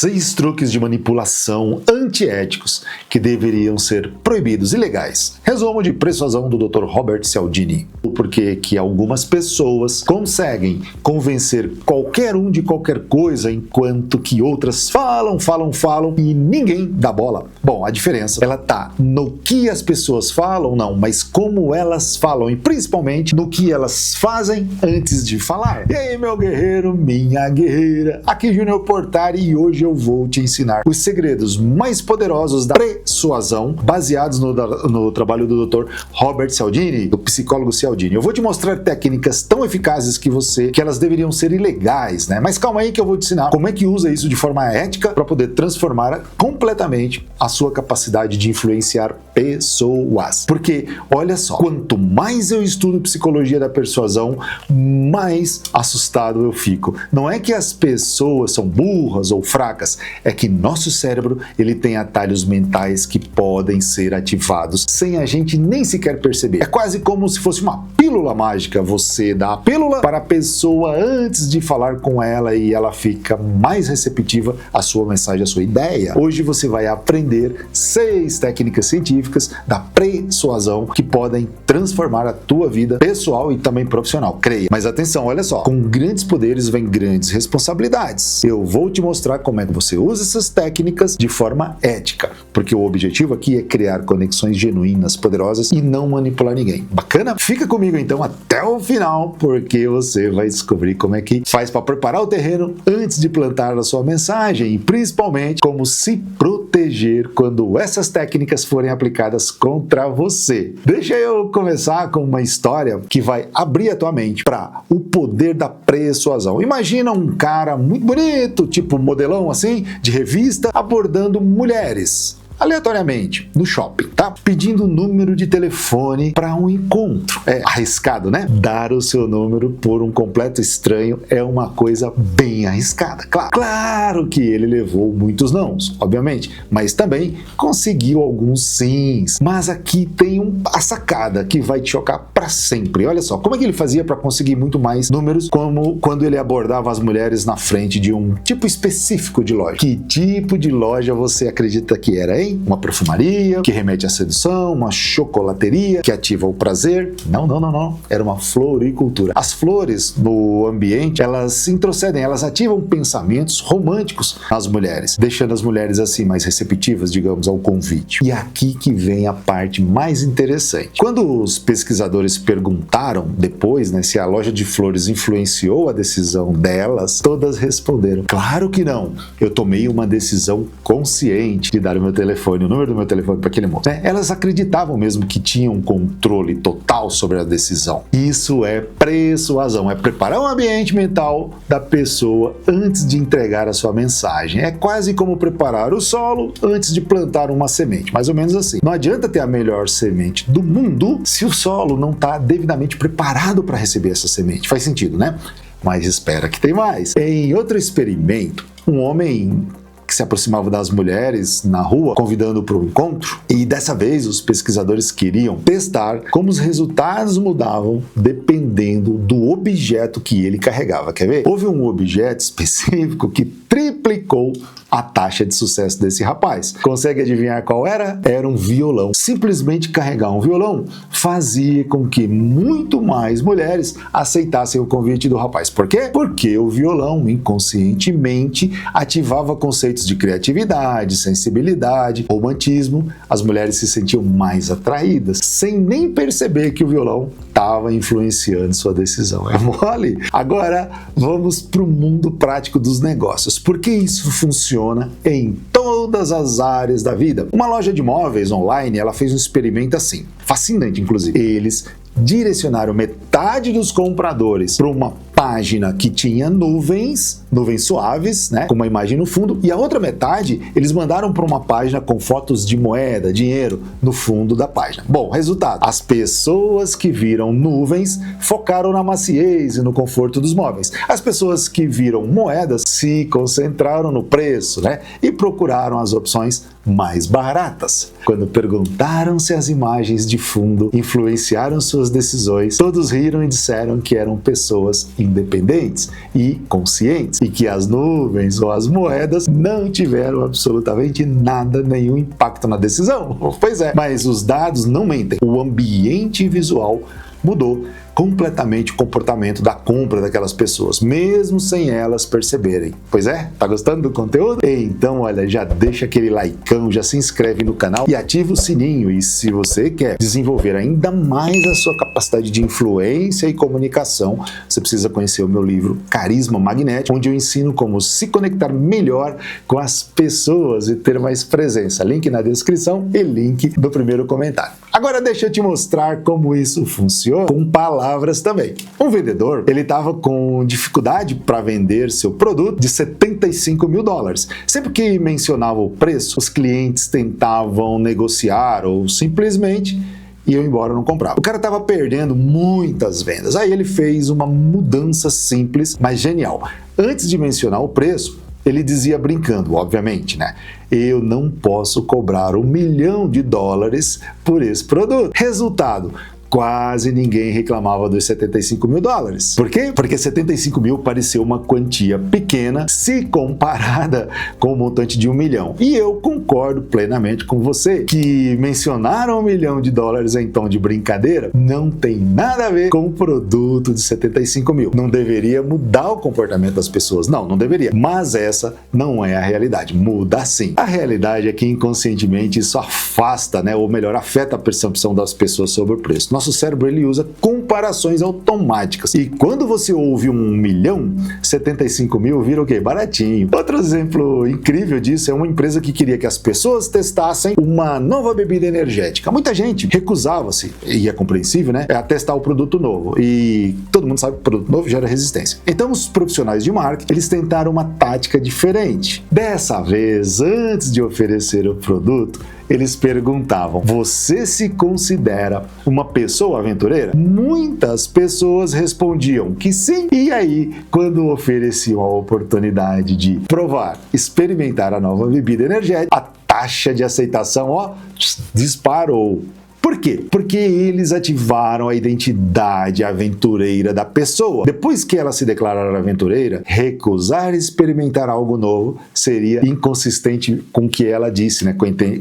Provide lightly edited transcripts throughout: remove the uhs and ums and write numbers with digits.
6 truques de manipulação antiéticos que deveriam ser proibidos, ilegais. Resumo de persuasão do Dr. Robert Cialdini. O porquê que algumas pessoas conseguem convencer qualquer um de qualquer coisa, enquanto que outras falam e ninguém dá bola. Bom, a diferença, ela tá no que as pessoas falam, não, mas como elas falam, e principalmente no que elas fazem antes de falar. E aí, meu guerreiro, minha guerreira, aqui Júnior Portari, e hoje eu vou te ensinar os segredos mais poderosos da persuasão, baseados no trabalho do Dr. Robert Cialdini, do psicólogo Cialdini. Eu vou te mostrar técnicas tão eficazes que elas deveriam ser ilegais, né? Mas calma aí que eu vou te ensinar como é que usa isso de forma ética para poder transformar completamente a sua capacidade de influenciar pessoas. Porque, olha só, quanto mais eu estudo psicologia da persuasão, mais assustado eu fico. Não é que as pessoas são burras ou fracas, é que nosso cérebro, ele tem atalhos mentais que podem ser ativados sem a gente nem sequer perceber. É quase como se fosse uma pílula mágica. Você dá a pílula para a pessoa antes de falar com ela e ela fica mais receptiva à sua mensagem, à sua ideia. Hoje você vai aprender 6 técnicas científicas da persuasão que podem transformar a tua vida pessoal e também profissional. Creia. Mas atenção, olha só, com grandes poderes vem grandes responsabilidades. Eu vou te mostrar como é que você usa essas técnicas de forma ética, porque o objetivo aqui é criar conexões genuínas, poderosas e não manipular ninguém. Bacana? Fica comigo então até o final, porque você vai descobrir como é que faz para preparar o terreno antes de plantar a sua mensagem e principalmente como se proteger quando essas técnicas forem aplicadas contra você. Deixa eu começar com uma história que vai abrir a tua mente para o poder da persuasão. Imagina um cara muito bonito, tipo modelão assim, de revista, abordando mulheres aleatoriamente no shopping, tá? Pedindo o número de telefone para um encontro. É arriscado, né? Dar o seu número por um completo estranho é uma coisa bem arriscada. Claro que ele levou muitos nãos, obviamente, mas também conseguiu alguns sims. Mas aqui tem a sacada que vai te chocar para sempre. Olha só, como é que ele fazia para conseguir muito mais números, como quando ele abordava as mulheres na frente de um tipo específico de loja. Que tipo de loja você acredita que era, hein? Uma perfumaria que remete à sedução, uma chocolateria que ativa o prazer. Não. Era uma floricultura. As flores no ambiente, elas introcedem, elas ativam pensamentos românticos nas mulheres, deixando as mulheres assim mais receptivas, digamos, ao convite. E aqui que vem a parte mais interessante. Quando os pesquisadores perguntaram depois, né, se a loja de flores influenciou a decisão delas, todas responderam: claro que não. Eu tomei uma decisão consciente de dar o meu telefone, o número do meu telefone para aquele moço. Elas acreditavam mesmo que tinham controle total sobre a decisão. Isso é persuasão, é preparar o ambiente mental da pessoa antes de entregar a sua mensagem. É quase como preparar o solo antes de plantar uma semente, mais ou menos assim. Não adianta ter a melhor semente do mundo se o solo não está devidamente preparado para receber essa semente. Faz sentido, né? Mas espera que tem mais. Em outro experimento, um homem que se aproximava das mulheres na rua, convidando para um encontro, e dessa vez os pesquisadores queriam testar como os resultados mudavam dependendo do objeto que ele carregava. Quer ver? Houve um objeto específico que triplicou a taxa de sucesso desse rapaz. Consegue adivinhar qual era? Era um violão. Simplesmente carregar um violão fazia com que muito mais mulheres aceitassem o convite do rapaz. Por quê? Porque o violão inconscientemente ativava conceitos de criatividade, sensibilidade, romantismo. As mulheres se sentiam mais atraídas, sem nem perceber que o violão estava influenciando sua decisão. É mole? Agora vamos para o mundo prático dos negócios. Por que isso funciona em todas as áreas da vida? Uma loja de móveis online, ela fez um experimento assim, fascinante inclusive. Eles direcionaram metade dos compradores para uma página que tinha nuvens suaves, né, com uma imagem no fundo, e a outra metade eles mandaram para uma página com fotos de moeda, dinheiro, no fundo da página. Bom, resultado: as pessoas que viram nuvens focaram na maciez e no conforto dos móveis. As pessoas que viram moedas se concentraram no preço, né, e procuraram as opções mais baratas. Quando perguntaram se as imagens de fundo influenciaram suas decisões, todos riram e disseram que eram pessoas independentes e conscientes, e que as nuvens ou as moedas não tiveram absolutamente nada, nenhum impacto na decisão. Pois é, mas os dados não mentem. O ambiente visual mudou completamente o comportamento da compra daquelas pessoas, mesmo sem elas perceberem. Pois é? Tá gostando do conteúdo? Então, olha, já deixa aquele likeão, já se inscreve no canal e ativa o sininho. E se você quer desenvolver ainda mais a sua capacidade de influência e comunicação, você precisa conhecer o meu livro Carisma Magnético, onde eu ensino como se conectar melhor com as pessoas e ter mais presença. Link na descrição e link no primeiro comentário. Agora deixa eu te mostrar como isso funciona com palavras também. Um vendedor, ele estava com dificuldade para vender seu produto de $75 mil. Sempre que mencionava o preço, os clientes tentavam negociar ou simplesmente iam embora, não compravam. O cara estava perdendo muitas vendas. Aí ele fez uma mudança simples, mas genial. Antes de mencionar o preço, ele dizia brincando, obviamente, né? Eu não posso cobrar $1 milhão por esse produto. Resultado: quase ninguém reclamava dos $75 mil. Por quê? Porque 75 mil pareceu uma quantia pequena se comparada com o montante de $1 milhão. E eu concordo plenamente com você que mencionar $1 milhão em tom de brincadeira não tem nada a ver com o produto de 75 mil. Não deveria mudar o comportamento das pessoas. Não deveria. Mas essa não é a realidade. Muda sim. A realidade é que inconscientemente isso afasta, né? Ou melhor, afeta a percepção das pessoas sobre o preço. Nosso cérebro, ele usa comparações automáticas. E quando você ouve $1 milhão, 75 mil vira o quê? Baratinho. Outro exemplo incrível disso é uma empresa que queria que as pessoas testassem uma nova bebida energética. Muita gente recusava-se, e é compreensível, né? A testar o produto novo. E todo mundo sabe que o produto novo gera resistência. Então os profissionais de marketing, eles tentaram uma tática diferente. Dessa vez, antes de oferecer o produto, eles perguntavam: você se considera uma pessoa aventureira? Muitas pessoas respondiam que sim. E aí, quando ofereciam a oportunidade de provar, experimentar a nova bebida energética, a taxa de aceitação, disparou. Por quê? Porque eles ativaram a identidade aventureira da pessoa. Depois que ela se declarar aventureira, recusar experimentar algo novo seria inconsistente com o que ela disse, né?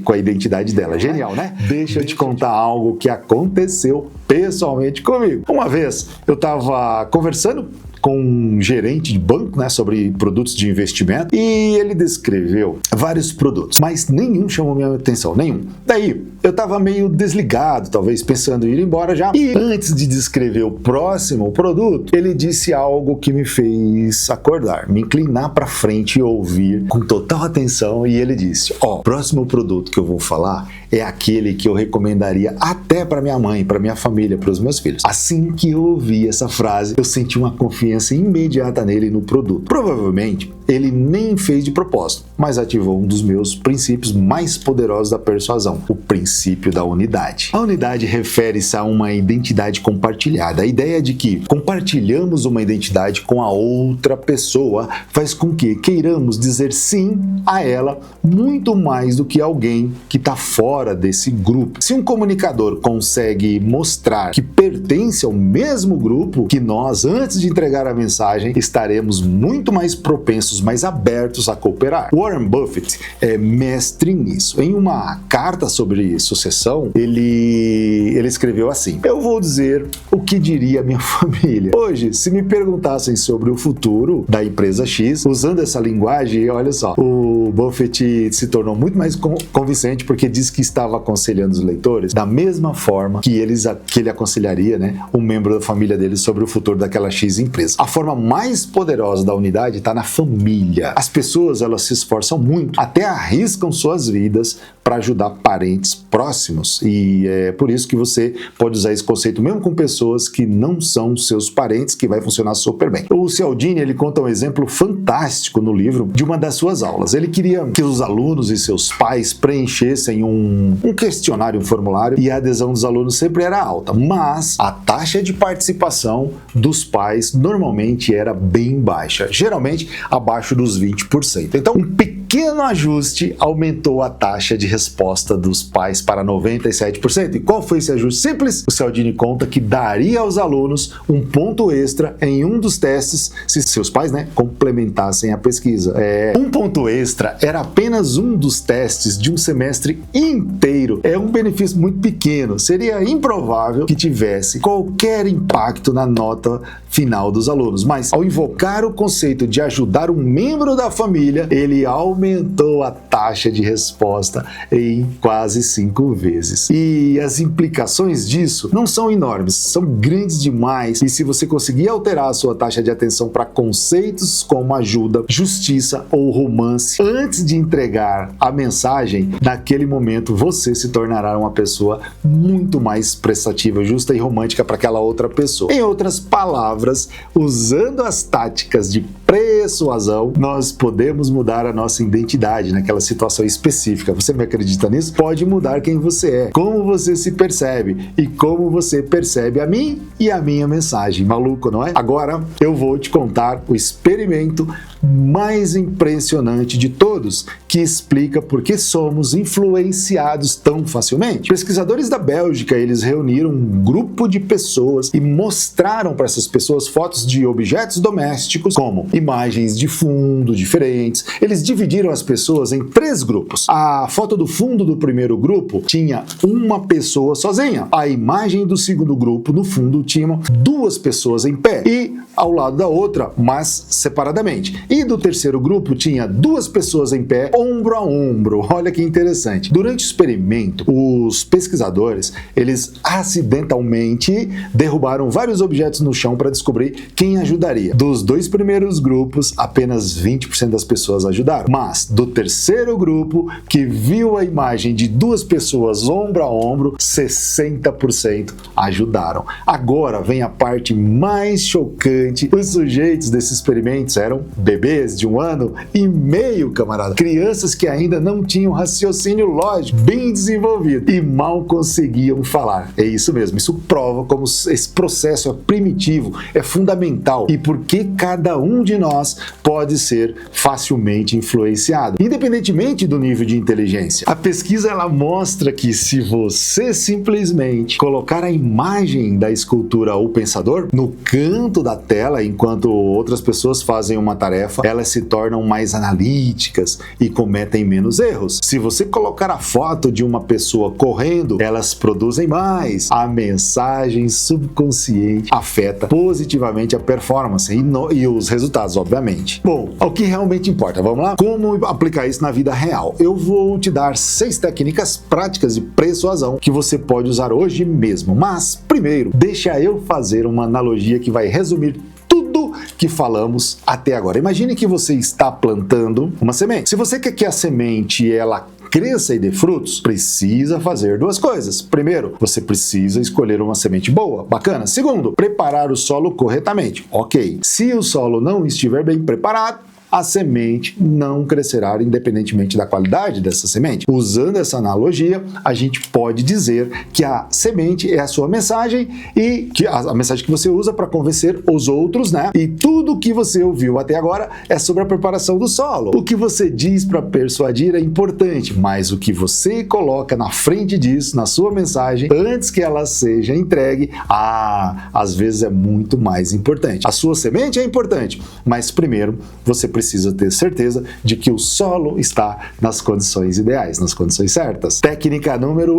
Com a identidade dela. Genial, né? Deixa eu te contar algo que aconteceu pessoalmente comigo. Uma vez eu estava conversando com um gerente de banco, né, sobre produtos de investimento, e ele descreveu vários produtos, mas nenhum chamou minha atenção, nenhum. Daí eu estava meio desligado, talvez pensando em ir embora já, e antes de descrever o próximo produto, ele disse algo que me fez acordar, me inclinar para frente e ouvir com total atenção, e ele disse: o próximo produto que eu vou falar é aquele que eu recomendaria até para minha mãe, para minha família, para os meus filhos. Assim que eu ouvi essa frase, eu senti uma confiança imediata nele e no produto. Provavelmente ele nem fez de propósito, mas ativou um dos meus princípios mais poderosos da persuasão, o princípio da unidade. A unidade refere-se a uma identidade compartilhada. A ideia de que compartilhamos uma identidade com a outra pessoa faz com que queiramos dizer sim a ela muito mais do que alguém que está fora desse grupo. Se um comunicador consegue mostrar que pertence ao mesmo grupo que nós, antes de entregar a mensagem, estaremos muito mais propensos, mais abertos a cooperar. Warren Buffett é mestre nisso. Em uma carta sobre sucessão, ele escreveu assim: eu vou dizer o que diria minha família. Hoje, se me perguntassem sobre o futuro da empresa X, usando essa linguagem, olha só, o Buffett se tornou muito mais convincente porque disse que estava aconselhando os leitores da mesma forma que ele aconselharia, né, um membro da família dele sobre o futuro daquela X empresa. A forma mais poderosa da unidade está na família. As pessoas, elas se esforçam muito, até arriscam suas vidas para ajudar parentes próximos, e é por isso que você pode usar esse conceito mesmo com pessoas que não são seus parentes, que vai funcionar super bem. O Cialdini, ele conta um exemplo fantástico no livro de uma das suas aulas. Ele queria que os alunos e seus pais preenchessem um questionário, um formulário, e a adesão dos alunos sempre era alta, mas a taxa de participação dos pais normalmente era bem baixa, geralmente abaixo abaixo dos 20%. Então, um pequeno ajuste aumentou a taxa de resposta dos pais para 97%. E qual foi esse ajuste simples? O Cialdini conta que daria aos alunos um ponto extra em um dos testes se seus pais, complementassem a pesquisa. Um ponto extra era apenas um dos testes de um semestre inteiro. É um benefício muito pequeno. Seria improvável que tivesse qualquer impacto na nota final dos alunos. Mas, ao invocar o conceito de ajudar um membro da família, ele aumentou a taxa de resposta em quase 5 vezes. E as implicações disso não são enormes, são grandes demais. E se você conseguir alterar a sua taxa de atenção para conceitos como ajuda, justiça ou romance antes de entregar a mensagem, naquele momento você se tornará uma pessoa muito mais prestativa, justa e romântica para aquela outra pessoa. Em outras palavras, usando as táticas de persuasão, nós podemos mudar a nossa identidade naquela situação específica. Você me acredita nisso? Pode mudar quem você é, como você se percebe e como você percebe a mim e a minha mensagem. Maluco, não é? Agora eu vou te contar o experimento mais impressionante de todos, que explica por que somos influenciados tão facilmente. Pesquisadores da Bélgica, eles reuniram um grupo de pessoas e mostraram para essas pessoas fotos de objetos domésticos, como imagens de fundo diferentes. Eles dividiram as pessoas em 3 grupos. A foto do fundo do primeiro grupo tinha uma pessoa sozinha. A imagem do segundo grupo, no fundo, tinha 2 pessoas em pé e ao lado da outra, mas separadamente. E do terceiro grupo tinha 2 pessoas em pé, ombro a ombro. Olha que interessante. Durante o experimento, os pesquisadores, eles acidentalmente derrubaram vários objetos no chão para descobrir quem ajudaria. Dos 2 primeiros grupos, apenas 20% das pessoas ajudaram. Mas do terceiro grupo, que viu a imagem de 2 pessoas ombro a ombro, 60% ajudaram. Agora vem a parte mais chocante. Os sujeitos desses experimentos eram bebês de 1 ano e meio, camarada. Crianças que ainda não tinham raciocínio lógico bem desenvolvido e mal conseguiam falar. É isso mesmo, isso prova como esse processo é primitivo, é fundamental e por que cada um de nós pode ser facilmente influenciado, independentemente do nível de inteligência. A pesquisa ela mostra que se você simplesmente colocar a imagem da escultura ou pensador no canto da tela enquanto outras pessoas fazem uma tarefa, elas se tornam mais analíticas e cometem menos erros. Se você colocar a foto de uma pessoa correndo, elas produzem mais. A mensagem subconsciente afeta positivamente a performance e os resultados, obviamente. Bom, o que realmente importa, vamos lá? Como aplicar isso na vida real? Eu vou te dar 6 técnicas práticas de persuasão que você pode usar hoje mesmo. Mas, primeiro, deixa eu fazer uma analogia que vai resumir tudo que falamos até agora. Imagine que você está plantando uma semente. Se você quer que a semente ela cresça e dê frutos, precisa fazer 2 coisas. Primeiro, você precisa escolher uma semente boa, bacana. Segundo, preparar o solo corretamente. Ok. Se o solo não estiver bem preparado, a semente não crescerá independentemente da qualidade dessa semente. Usando essa analogia, a gente pode dizer que a semente é a sua mensagem e que a mensagem que você usa para convencer os outros, E tudo que você ouviu até agora é sobre a preparação do solo. O que você diz para persuadir é importante, mas o que você coloca na frente disso, na sua mensagem, antes que ela seja entregue, às vezes é muito mais importante. A sua semente é importante, mas primeiro você precisa ter certeza de que o solo está nas condições ideais, nas condições certas. Técnica número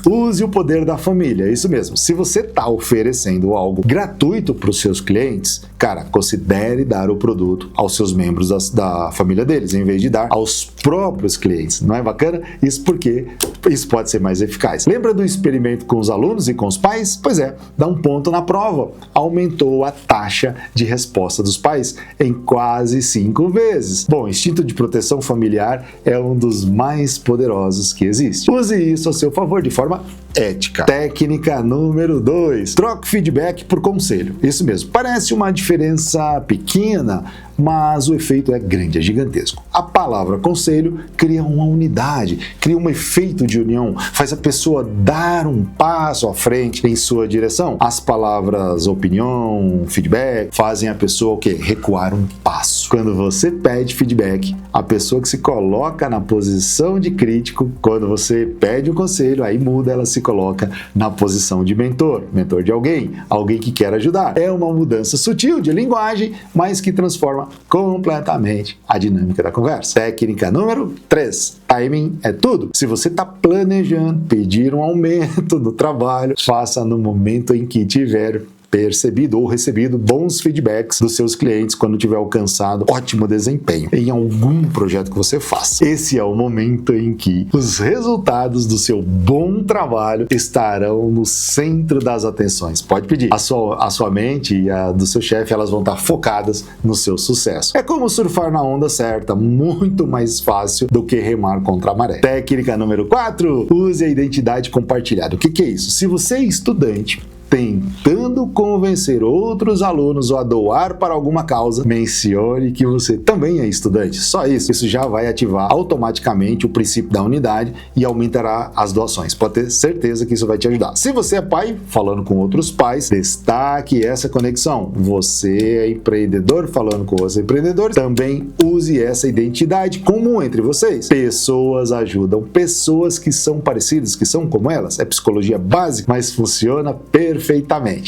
1, use o poder da família. Isso mesmo, se você está oferecendo algo gratuito para os seus clientes, cara, considere dar o produto aos seus membros da família deles, em vez de dar aos próprios clientes. Não é bacana? Isso porque isso pode ser mais eficaz. Lembra do experimento com os alunos e com os pais? Pois é, dá um ponto na prova. Aumentou a taxa de resposta dos pais em quase 5 vezes. Bom, instinto de proteção familiar é um dos mais poderosos que existe. Use isso a seu favor de forma ética. Técnica número 2, troque feedback por conselho. Isso mesmo, parece uma diferença pequena, mas o efeito é grande, é gigantesco. A palavra conselho cria uma unidade, cria um efeito de união, faz a pessoa dar um passo à frente em sua direção. As palavras opinião, feedback, fazem a pessoa o quê? Recuar um passo. Quando você pede feedback, a pessoa que se coloca na posição de crítico, quando você pede um conselho, aí muda, ela se coloca na posição de mentor de alguém que quer ajudar. É uma mudança sutil de linguagem, mas que transforma completamente a dinâmica da conversa. Técnica número 3. Timing é tudo. Se você está planejando pedir um aumento no trabalho, faça no momento em que tiver percebido ou recebido bons feedbacks dos seus clientes quando tiver alcançado ótimo desempenho em algum projeto que você faça. Esse é o momento em que os resultados do seu bom trabalho estarão no centro das atenções. Pode pedir. A sua mente e a do seu chefe, elas vão estar focadas no seu sucesso. É como surfar na onda certa, muito mais fácil do que remar contra a maré. Técnica número 4. Use a identidade compartilhada. O que é isso? Se você é estudante tentando convencer outros alunos a doar para alguma causa, mencione que você também é estudante. Só isso. Isso já vai ativar automaticamente o princípio da unidade e aumentará as doações. Pode ter certeza que isso vai te ajudar. Se você é pai, falando com outros pais, destaque essa conexão. Você é empreendedor, falando com outros empreendedores, também use essa identidade comum entre vocês. Pessoas ajudam pessoas que são parecidas, que são como elas. É psicologia básica, mas funciona perfeitamente.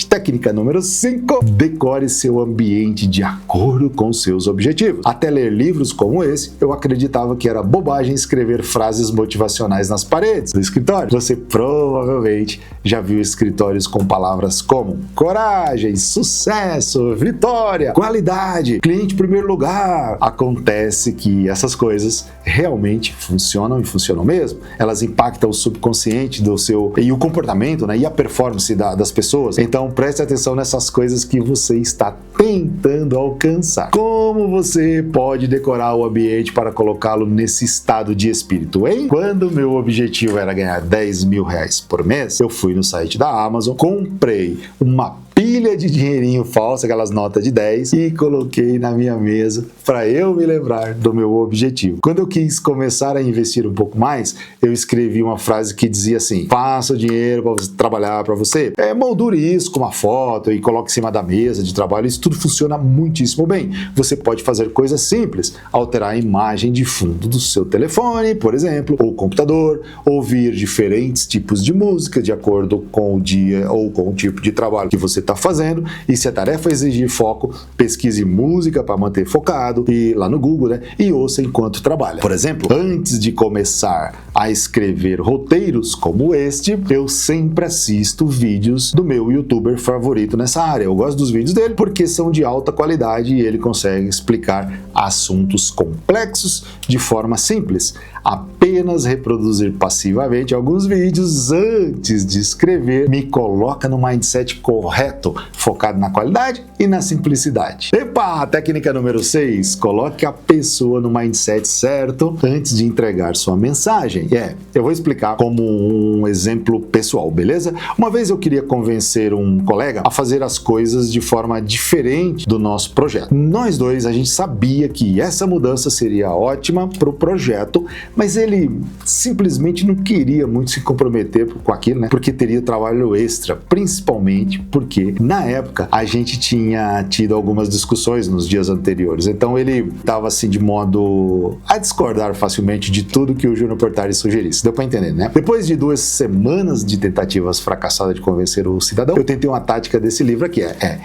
Técnica número 5. Decore seu ambiente de acordo com seus objetivos. Até ler livros como esse, eu acreditava que era bobagem escrever frases motivacionais nas paredes do escritório. Você provavelmente já viu escritórios com palavras como coragem, sucesso, vitória, qualidade, cliente em primeiro lugar. Acontece que essas coisas realmente funcionam e funcionam mesmo. Elas impactam o subconsciente do seu e o comportamento, né, e a performance das pessoas. Então preste atenção nessas coisas que você está tentando alcançar. Como você pode decorar o ambiente para colocá-lo nesse estado de espírito, hein? Quando meu objetivo era ganhar 10 mil reais por mês, eu fui no site da Amazon, comprei uma pilha de dinheirinho falso, aquelas notas de 10, e coloquei na minha mesa para eu me lembrar do meu objetivo. Quando eu quis começar a investir um pouco mais, eu escrevi uma frase que dizia assim: faça o dinheiro para trabalhar para você. Moldure isso com uma foto e coloque em cima da mesa de trabalho. Isso tudo funciona muitíssimo bem. Você pode fazer coisas simples, alterar a imagem de fundo do seu telefone, por exemplo, ou computador, ouvir diferentes tipos de música de acordo com o dia ou com o tipo de trabalho que você está fazendo. E se a tarefa exigir foco, pesquise música para manter focado e lá no Google, né? E ouça enquanto trabalha. Por exemplo, antes de começar a escrever roteiros como este, eu sempre assisto vídeos do meu youtuber favorito nessa área. Eu gosto dos vídeos dele porque são de alta qualidade e ele consegue explicar assuntos complexos de forma simples. Apenas reproduzir passivamente alguns vídeos antes de escrever me coloca no mindset correto, focado na qualidade e na simplicidade. Epa! Técnica número 6. Coloque a pessoa no mindset certo antes de entregar sua mensagem. Eu vou explicar como um exemplo pessoal, beleza? Uma vez eu queria convencer um colega a fazer as coisas de forma diferente do nosso projeto. Nós dois, a gente sabia que essa mudança seria ótima para o projeto, mas ele simplesmente não queria muito se comprometer com aquilo, né? Porque teria trabalho extra, principalmente porque na época a gente tinha tido algumas discussões nos dias anteriores. Então ele estava assim de modo a discordar facilmente de tudo que o Júnior Portari sugerisse. Deu para entender, né? Depois de 2 semanas de tentativas fracassadas de convencer o cidadão, eu tentei uma tática desse livro aqui,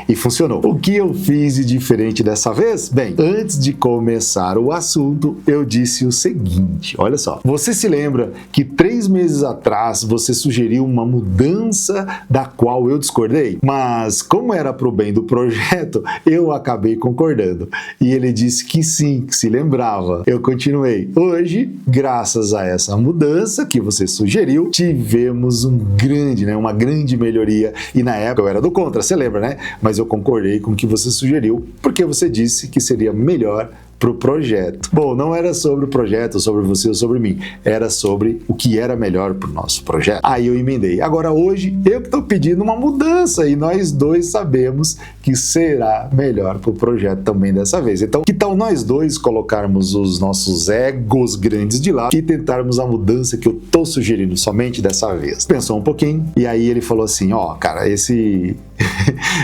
e funcionou. O que eu fiz de diferente dessa vez? Bem, antes de começar o assunto, eu disse o seguinte: olha só, você se lembra que 3 meses atrás você sugeriu uma mudança da qual eu discordei? Mas como era pro bem do projeto, eu acabei concordando. E ele disse que sim, que se lembrava. Eu continuei. Hoje, graças a essa mudança que você sugeriu, tivemos uma grande melhoria. E na época eu era do contra, você lembra, né? Mas eu concordei com o que você sugeriu, porque você disse que seria melhor para o projeto. Bom, não era sobre o projeto, sobre você ou sobre mim, era sobre o que era melhor para o nosso projeto. Aí eu emendei. Agora hoje eu que estou pedindo uma mudança e nós dois sabemos que será melhor para o projeto também dessa vez. Então, que tal nós dois colocarmos os nossos egos grandes de lado e tentarmos a mudança que eu estou sugerindo somente dessa vez? Pensou um pouquinho e aí ele falou assim, ó, cara, esse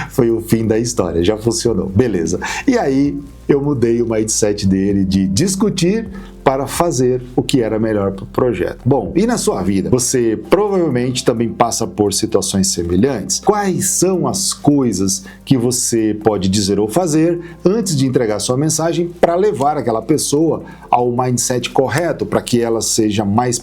foi o fim da história, já funcionou, beleza. E aí eu mudei o mindset dele de discutir para fazer o que era melhor para o projeto. Bom, e na sua vida? Você provavelmente também passa por situações semelhantes? Quais são as coisas que você pode dizer ou fazer antes de entregar sua mensagem para levar aquela pessoa ao mindset correto, para que ela seja mais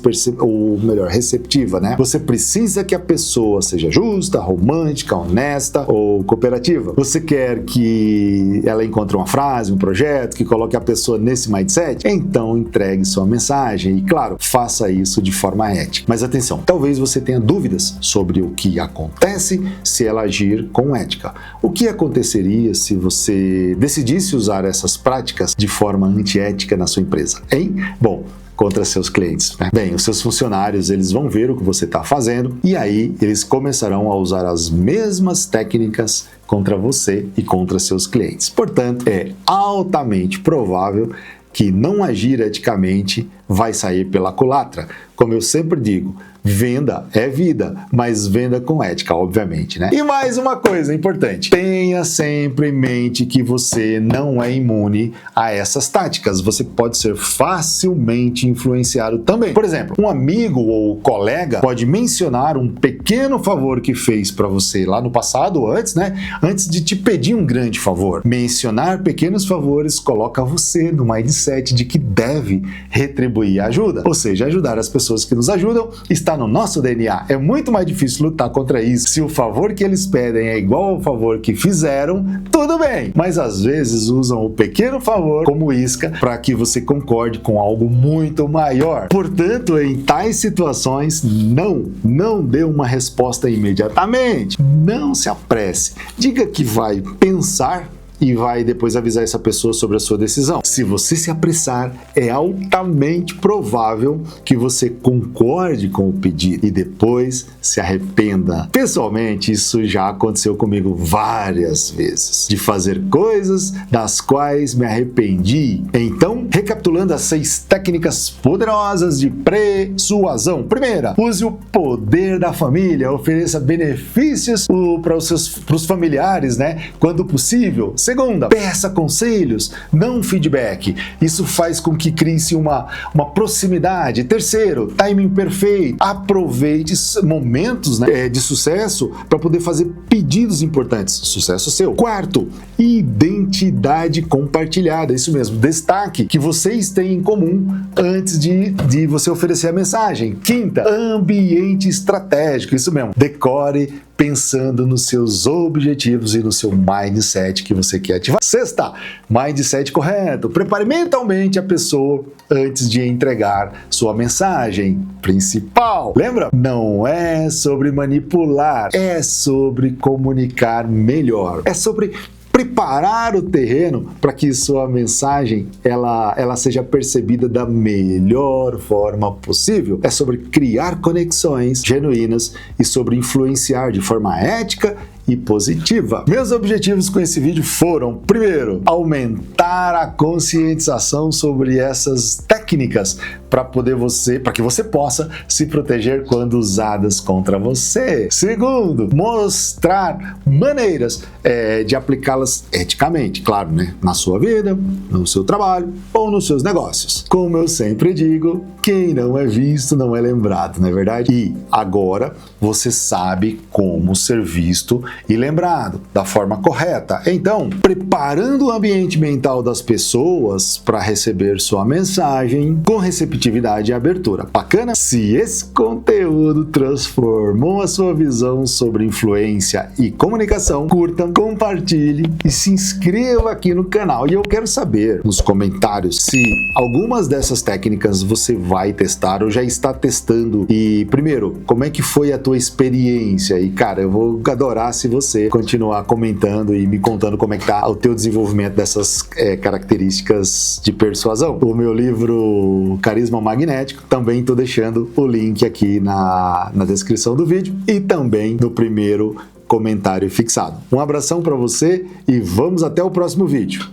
receptiva, né? Você precisa que a pessoa seja justa, romântica, honesta ou cooperativa. Você quer que ela encontre uma frase, um projeto que coloque a pessoa nesse mindset? Então entregue sua mensagem e, claro, faça isso de forma ética. Mas atenção, talvez você tenha dúvidas sobre o que acontece se ela agir com ética. O que aconteceria se você decidisse usar essas práticas de forma antiética na sua empresa, hein? Bom, contra seus clientes, né? Bem, os seus funcionários, eles vão ver o que você está fazendo e aí eles começarão a usar as mesmas técnicas contra você e contra seus clientes. Portanto, é altamente provável que não agir eticamente vai sair pela culatra. Como eu sempre digo, venda é vida, mas venda com ética, obviamente, né? E mais uma coisa importante, tenha sempre em mente que você não é imune a essas táticas, você pode ser facilmente influenciado também. Por exemplo, um amigo ou colega pode mencionar um pequeno favor que fez para você lá no passado ou antes, né? Antes de te pedir um grande favor. Mencionar pequenos favores coloca você no mindset de que deve retribuir a ajuda, ou seja, ajudar as pessoas que nos ajudam está no nosso DNA. É muito mais difícil lutar contra isso. Se o favor que eles pedem é igual ao favor que fizeram, tudo bem. Mas às vezes usam o pequeno favor como isca para que você concorde com algo muito maior. Portanto, em tais situações, não dê uma resposta imediatamente. Não se apresse. Diga que vai pensar e vai depois avisar essa pessoa sobre a sua decisão. Se você se apressar, é altamente provável que você concorde com o pedido e depois se arrependa. Pessoalmente, isso já aconteceu comigo várias vezes, de fazer coisas das quais me arrependi. Então, recapitulando as 6 técnicas poderosas de persuasão. Primeira, use o poder da família, ofereça benefícios para os familiares, né, quando possível. Segunda, peça conselhos, não feedback. Isso faz com que crie-se uma proximidade. Terceiro, timing perfeito. Aproveite momentos, né, de sucesso para poder fazer pedidos importantes. Sucesso seu. Quarto, identidade compartilhada. Isso mesmo, destaque que vocês têm em comum antes de você oferecer a mensagem. Quinta, ambiente estratégico. Isso mesmo, decore pensando nos seus objetivos e no seu mindset que você quer ativar. Sexta, mindset correto. Prepare mentalmente a pessoa antes de entregar sua mensagem principal. Lembra? Não é sobre manipular, é sobre comunicar melhor. É sobre preparar o terreno para que sua mensagem ela seja percebida da melhor forma possível. É sobre criar conexões genuínas e sobre influenciar de forma ética e positiva. Meus objetivos com esse vídeo foram, primeiro, aumentar a conscientização sobre essas técnicas para que você possa se proteger quando usadas contra você. Segundo, mostrar maneiras de aplicá-las eticamente, claro, né? Na sua vida, no seu trabalho ou nos seus negócios. Como eu sempre digo, quem não é visto não é lembrado, não é verdade? E agora você sabe como ser visto e lembrado da forma correta. Então, preparando o ambiente mental das pessoas para receber sua mensagem, linguagem com receptividade e abertura. Bacana? Se esse conteúdo transformou a sua visão sobre influência e comunicação, curta, compartilhe e se inscreva aqui no canal. E eu quero saber nos comentários se algumas dessas técnicas você vai testar ou já está testando. E primeiro, como é que foi a tua experiência? E cara, eu vou adorar se você continuar comentando e me contando como é que tá o teu desenvolvimento dessas características de persuasão. O meu livro Carisma Magnético, também estou deixando o link aqui na descrição do vídeo e também no primeiro comentário fixado. Um abração para você e vamos até o próximo vídeo.